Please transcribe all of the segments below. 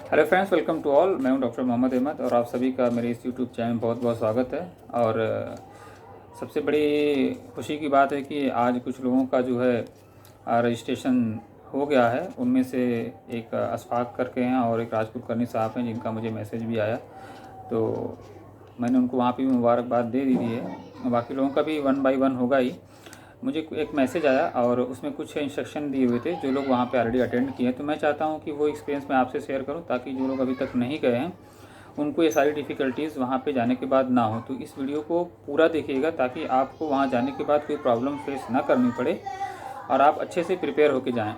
Hello friends, welcome to all. मैं हूं doctor Mohammad Ahmad और आप सभी का मेरे इस यूट्यूब चैनल में बहुत बहुत स्वागत है। और सबसे बड़ी खुशी की बात है कि आज कुछ लोगों का जो है रजिस्ट्रेशन हो गया है। उनमें से एक अशफाक करके हैं और एक राजपूत करनी साहब हैं, जिनका मुझे मैसेज भी आया, तो मैंने उनको वहाँ पे भी मुबारकबाद दे दी है। बाकी लोगों का भी 1 बाय 1 होगा ही। मुझे एक मैसेज आया और उसमें कुछ इंस्ट्रक्शन दिए हुए थे जो लोग वहाँ पे ऑलरेडी अटेंड किए हैं, तो मैं चाहता हूँ कि वो एक्सपीरियंस मैं आपसे शेयर करूँ ताकि जो लोग अभी तक नहीं गए हैं उनको ये सारी डिफ़िकल्टीज़ वहाँ पे जाने के बाद ना हो। तो इस वीडियो को पूरा देखिएगा ताकि आपको वहाँ जाने के बाद कोई प्रॉब्लम फेस ना करनी पड़े और आप अच्छे से प्रिपेयर होके जाएँ।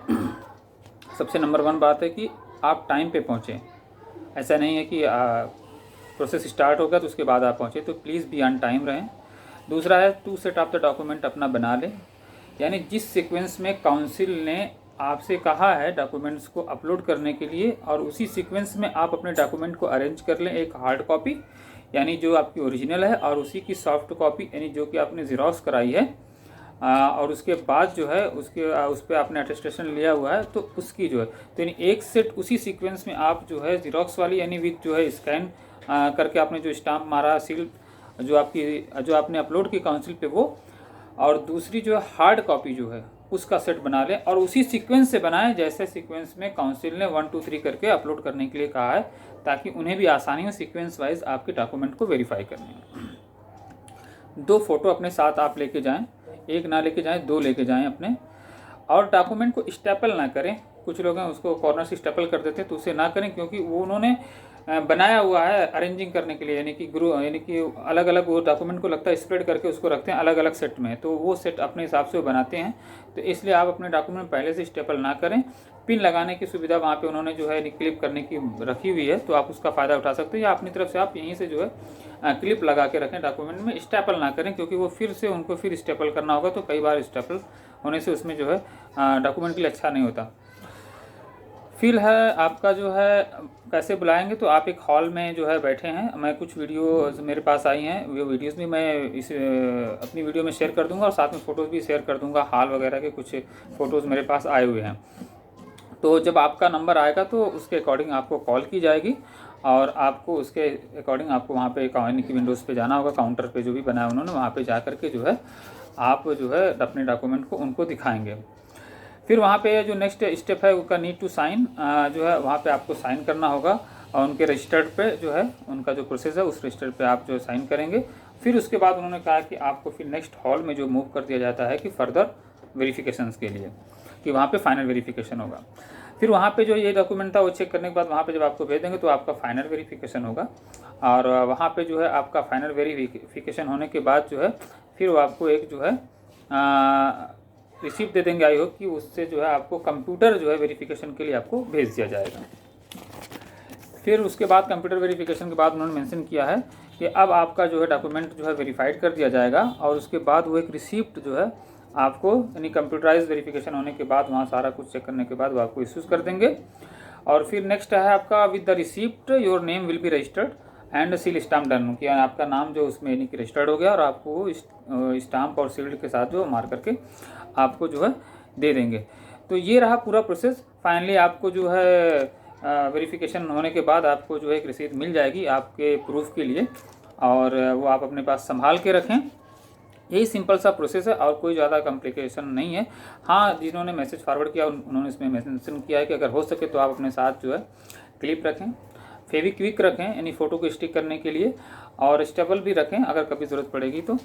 सबसे नंबर 1 बात है कि आप टाइम पे पहुँचें। ऐसा नहीं है कि प्रोसेस स्टार्ट होगा तो उसके बाद आप पहुँचे, तो प्लीज़ बी ऑन टाइम रहें। दूसरा है 2 सेट ऑफ द डॉक्यूमेंट अपना बना लें, यानी जिस सीक्वेंस में काउंसिल ने आपसे कहा है डॉक्यूमेंट्स को अपलोड करने के लिए, और उसी सीक्वेंस में आप अपने डॉक्यूमेंट को अरेंज कर लें। एक हार्ड कॉपी यानी जो आपकी ओरिजिनल है, और उसी की सॉफ्ट कॉपी यानी जो कि आपने ज़ेरॉक्स कराई है, और उसके बाद जो है उस पर आपने अटेस्टेशन लिया हुआ है, तो उसकी जो है तो यानी एक सेट उसी सीक्वेंस में आप जो है ज़ेरॉक्स वाली यानी विथ जो है स्कैन करके आपने जो स्टाम्प मारा, सील जो आपने अपलोड की काउंसिल पे वो, और दूसरी जो है हार्ड कॉपी जो है उसका सेट बना लें और उसी सीक्वेंस से बनाएं जैसे सीक्वेंस में काउंसिल ने 1 2 3 करके अपलोड करने के लिए कहा है, ताकि उन्हें भी आसानी हो सीक्वेंस वाइज आपके डॉक्यूमेंट को वेरीफाई करने में। 2 फोटो अपने साथ आप लेके जाएं, एक ना लेके जाएं, 2 लेके जाएं अपने। और डॉक्यूमेंट को स्टेपल ना करें। कुछ लोग हैं उसको कॉर्नर से स्टेपल कर देते हैं, तो उसे ना करें, क्योंकि वो उन्होंने बनाया हुआ है अरेंजिंग करने के लिए, यानी कि अलग अलग वो डॉक्यूमेंट को लगता है स्प्रेड करके उसको रखते हैं अलग अलग सेट में, तो वो सेट अपने हिसाब से वो बनाते हैं। तो इसलिए आप अपने डॉक्यूमेंट पहले से स्टेपल ना करें। पिन लगाने की सुविधा वहाँ पे उन्होंने जो है क्लिप करने की रखी हुई है, तो आप उसका फ़ायदा उठा सकते हैं, या अपनी तरफ से आप यहीं से जो है क्लिप लगा के रखें डॉक्यूमेंट में। स्टेपल ना करें, क्योंकि वो फिर से उनको फिर स्टेपल करना होगा, तो कई बार स्टेपल होने से उसमें जो है डॉक्यूमेंट के लिए अच्छा नहीं होता। फिल है आपका जो है कैसे बुलाएंगे, तो आप एक हॉल में जो है बैठे हैं। मैं कुछ वीडियो मेरे पास आई हैं, वो वीडियोस भी मैं इस अपनी वीडियो में शेयर कर दूंगा और साथ में फ़ोटोज़ भी शेयर कर दूंगा। हॉल वगैरह के कुछ फ़ोटोज़ मेरे पास आए हुए हैं। तो जब आपका नंबर आएगा तो उसके अकॉर्डिंग आपको कॉल की जाएगी और आपको उसके अकॉर्डिंग आपको वहाँ पे यानी कि विंडोज़ पे जाना होगा। काउंटर पे जो भी बनाया उन्होंने वहाँ पे जा कर के जो है आप जो है अपने डॉक्यूमेंट को उनको दिखाएंगे। फिर वहाँ पे जो नेक्स्ट स्टेप है उसका नीड टू साइन जो है वहाँ पे आपको साइन करना होगा, और उनके रजिस्टर्ड पे जो है उनका जो प्रोसेस है उस रजिस्टर्ड पे आप जो साइन करेंगे। फिर उसके बाद उन्होंने कहा कि आपको फिर नेक्स्ट हॉल में जो मूव कर दिया जाता है कि फर्दर वेरिफिकेशंस के लिए, कि वहाँ पे फाइनल वेरिफिकेशन होगा। फिर वहाँ पे जो ये डॉक्यूमेंट था वो चेक करने के बाद वहाँ पे जब आपको भेज देंगे तो आपका फाइनल वेरिफिकेशन होगा, और वहाँ पे जो है आपका फाइनल वेरिफिकेशन होने के बाद जो है फिर वो आपको एक जो है रिसीप्ट दे देंगे। आई होप कि उससे जो है आपको कंप्यूटर जो है वेरिफिकेशन के लिए आपको भेज दिया जाएगा। फिर उसके बाद कंप्यूटर वेरिफिकेशन के बाद उन्होंने मेंशन किया है कि अब आपका जो है डॉक्यूमेंट जो है वेरीफाइड कर दिया जाएगा, और उसके बाद वो एक रिसीप्ट जो है आपको यानी कंप्यूटराइज वेरिफिकेशन होने के बाद वहाँ सारा कुछ चेक करने के बाद वो आपको इश्यूज़ कर देंगे। और फिर नेक्स्ट है आपका with the receipt your name will be registered and seal stamp done, कि आपका नाम जो उसमें यानी कि रजिस्टर्ड हो गया और आपको स्टाम्प और सील्ड के साथ जो मार करके आपको जो है दे देंगे। तो ये रहा पूरा प्रोसेस। फाइनली आपको जो है वेरिफिकेशन होने के बाद आपको जो है एक रसीद मिल जाएगी आपके प्रूफ के लिए, और वो आप अपने पास संभाल के रखें। यही सिंपल सा प्रोसेस है और कोई ज़्यादा कॉम्प्लिकेशन नहीं है। हाँ, जिन्होंने मैसेज फॉरवर्ड किया उन्होंने इसमें मेंशन किया है कि अगर हो सके तो आप अपने साथ जो है क्लिप रखें, फेविक्विक रखें यानी फ़ोटो को स्टिक करने के लिए, और स्टेपल भी रखें अगर कभी ज़रूरत पड़ेगी तो।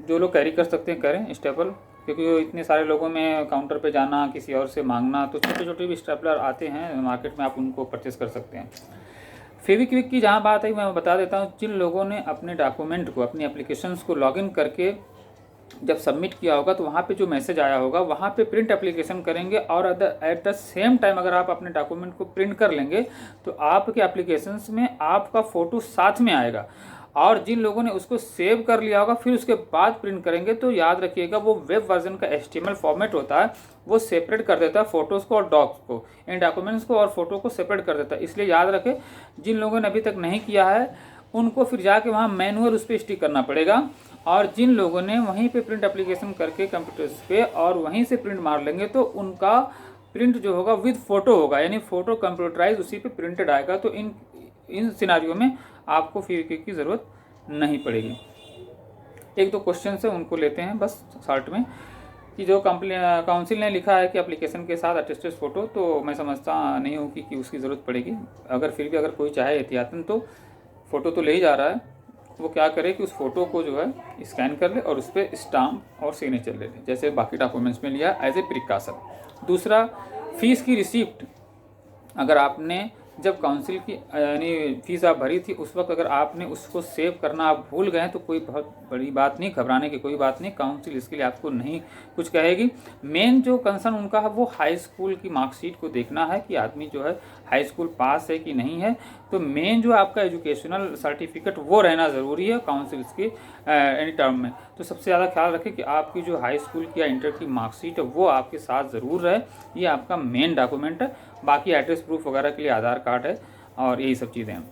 जो लोग कैरी कर सकते हैं करें स्टेपल, क्योंकि इतने सारे लोगों में काउंटर पे जाना, किसी और से मांगना, तो छोटे छोटे भी स्टेपलर आते हैं मार्केट में, आप उनको परचेस कर सकते हैं। फेविक्विक की जहाँ बात है मैं बता देता हूँ, जिन लोगों ने अपने डॉक्यूमेंट को अपनी एप्लीकेशंस को लॉगिन करके जब सबमिट किया होगा तो वहाँ पे जो मैसेज आया होगा वहाँ पे प्रिंट एप्लीकेशन करेंगे, और एट द सेम टाइम अगर आप अपने डॉक्यूमेंट को प्रिंट कर लेंगे तो आपके एप्लीकेशंस में आपका फ़ोटो साथ में आएगा। और जिन लोगों ने उसको सेव कर लिया होगा फिर उसके बाद प्रिंट करेंगे तो याद रखिएगा वो वेब वर्जन का HTML फॉर्मेट होता है, वो सेपरेट कर देता है फ़ोटोज़ को और डॉक्स को, इन डॉक्यूमेंट्स को और फोटो को सेपरेट कर देता है। इसलिए याद रखें जिन लोगों ने अभी तक नहीं किया है उनको फिर जाके वहाँ मैनुअल उस पर स्टिक करना पड़ेगा, और जिन लोगों ने वहीं पे प्रिंट एप्लीकेशन करके कंप्यूटर्स पे और वहीं से प्रिंट मार लेंगे तो उनका प्रिंट जो होगा विद फ़ोटो होगा, यानी फ़ोटो कंप्यूटराइज उसी पे प्रिंटेड आएगा। तो इन सिनारियों में आपको फेविक्विक की ज़रूरत नहीं पड़ेगी। एक दो क्वेश्चन है उनको लेते हैं बस शॉर्ट में, कि जो काउंसिल ने लिखा है कि एप्लीकेशन के साथ अटेस्टेड फ़ोटो, तो मैं समझता नहीं हूँ कि उसकी ज़रूरत पड़ेगी। अगर फिर भी अगर कोई चाहे एहतियातन तो फ़ोटो तो ले ही जा रहा है, वो क्या करे कि उस फ़ोटो को जो है स्कैन कर ले और उस पर स्टाम्प और सिग्नेचर ले ले, जैसे बाकी डॉक्यूमेंट्स में लिया एज ए प्रिकॉशन। दूसरा, फ़ीस की रिसिप्ट, अगर आपने जब काउंसिल की यानी फ़ीस आप भरी थी उस वक्त अगर आपने उसको सेव करना आप भूल गए तो कोई बहुत बड़ी बात नहीं, घबराने की कोई बात नहीं, काउंसिल इसके लिए आपको नहीं कुछ कहेगी। मेन जो कंसर्न उनका है वो हाई स्कूल की मार्कशीट को देखना है कि आदमी जो है हाई स्कूल पास है कि नहीं है। तो मेन जो आपका एजुकेशनल सर्टिफिकेट वो रहना ज़रूरी है काउंसिल के एनी टर्म में। तो सबसे ज़्यादा ख्याल रखें कि आपकी जो हाई स्कूल की या इंटर की मार्कशीट है वो आपके साथ ज़रूर रहे, ये आपका मेन डॉक्यूमेंट है। बाकी एड्रेस प्रूफ वगैरह के लिए आधार कार्ड है और यही सब चीज़ें हैं।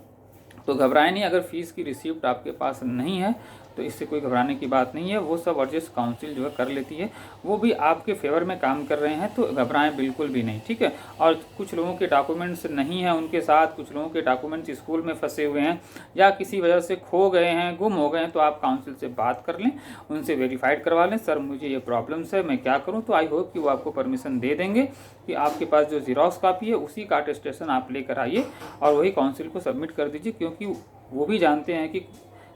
तो घबराएं नहीं, अगर फ़ीस की रिसिप्ट आपके पास नहीं है तो इससे कोई घबराने की बात नहीं है, वो सब एडजस्ट काउंसिल जो है कर लेती है, वो भी आपके फेवर में काम कर रहे हैं, तो घबराएं बिल्कुल भी नहीं, ठीक है। और कुछ लोगों के डॉक्यूमेंट्स नहीं हैं उनके साथ, कुछ लोगों के डॉक्यूमेंट्स स्कूल में फंसे हुए हैं या किसी वजह से खो गए हैं, गुम हो गए हैं, तो आप काउंसिल से बात कर लें, उनसे वेरीफाइड करवा लें, सर मुझे ये प्रॉब्लम्स है, मैं क्या करूँ। तो आई होप कि वो आपको परमिशन दे देंगे कि आपके पास जो जीरोक्स कापी है उसी का अटेस्टेशन आप लेकर आइए और वही काउंसिल को सबमिट कर दीजिए, क्योंकि वो भी जानते हैं कि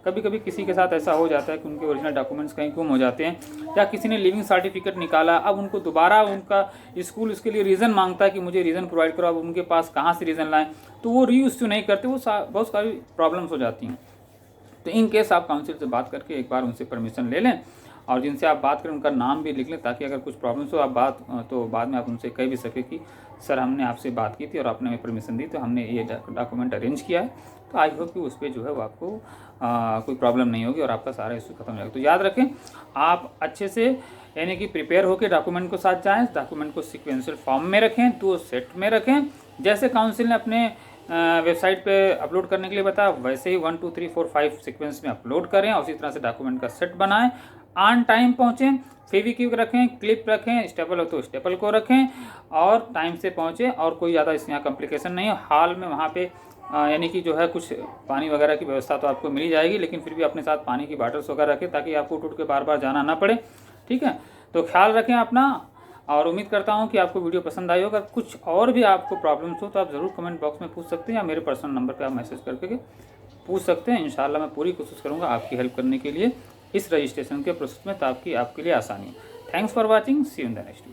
कभी कभी किसी के साथ ऐसा हो जाता है कि उनके ओरिजिनल डॉक्यूमेंट्स कहीं गुम हो जाते हैं या किसी ने लिविंग सर्टिफिकेट निकाला, अब उनको दोबारा उनका स्कूल इसके लिए रीज़न मांगता है कि मुझे रीज़न प्रोवाइड करो, अब उनके पास कहाँ से रीज़न लाएं, तो वो रीइश्यू नहीं करते, वो बहुत सारी प्रॉब्लम्स हो जाती हैं। तो इन केस आप काउंसिल से बात करके एक बार उनसे परमिशन ले लें और जिनसे आप बात करें उनका नाम भी लिख लें, ताकि अगर कुछ प्रॉब्लम्स हो आप बाद में आप उनसे कह भी सके कि सर हमने आपसे बात की थी और आपने हमें परमिशन दी तो हमने ये डॉक्यूमेंट अरेंज किया है। तो आई होप कि उस पर जो है वो आपको कोई प्रॉब्लम नहीं होगी और आपका सारा इशू खत्म हो जाएगा। तो याद रखें, आप अच्छे से यानी कि प्रिपेयर होकर डॉक्यूमेंट को साथ जाएँ, डॉक्यूमेंट को सिक्वेंशियल फॉर्म में रखें, 2 सेट में रखें, जैसे काउंसिल ने अपने वेबसाइट पे अपलोड करने के लिए बताया वैसे ही 1 2 3 4 5 सीक्वेंस में अपलोड करें और उसी तरह से डॉक्यूमेंट का सेट बनाएं, ऑन टाइम पहुँचें, फेविक्विक रखें, क्लिप रखें, स्टेपल हो तो स्टेपल को रखें और टाइम से पहुँचें। और कोई ज़्यादा इस यहाँ कॉम्प्लिकेशन नहीं है। हाल में वहाँ पे यानी कि जो है कुछ पानी वगैरह की व्यवस्था तो आपको मिल जाएगी, लेकिन फिर भी अपने साथ पानी की बॉटल्स वगैरह रखें ताकि आपको उठ के बार बार जाना ना पड़े, ठीक है। तो ख्याल रखें अपना और उम्मीद करता हूं कि आपको वीडियो पसंद आई होगा। कुछ और भी आपको प्रॉब्लम्स हो तो आप ज़रूर कमेंट बॉक्स में पूछ सकते हैं या मेरे पर्सनल नंबर पे आप मैसेज करके पूछ सकते हैं। इंशाल्लाह मैं पूरी कोशिश करूंगा आपकी हेल्प करने के लिए इस रजिस्ट्रेशन के प्रोसेस में, ताकि आपके लिए आसानी हो। Thanks for watching, see you in the next video.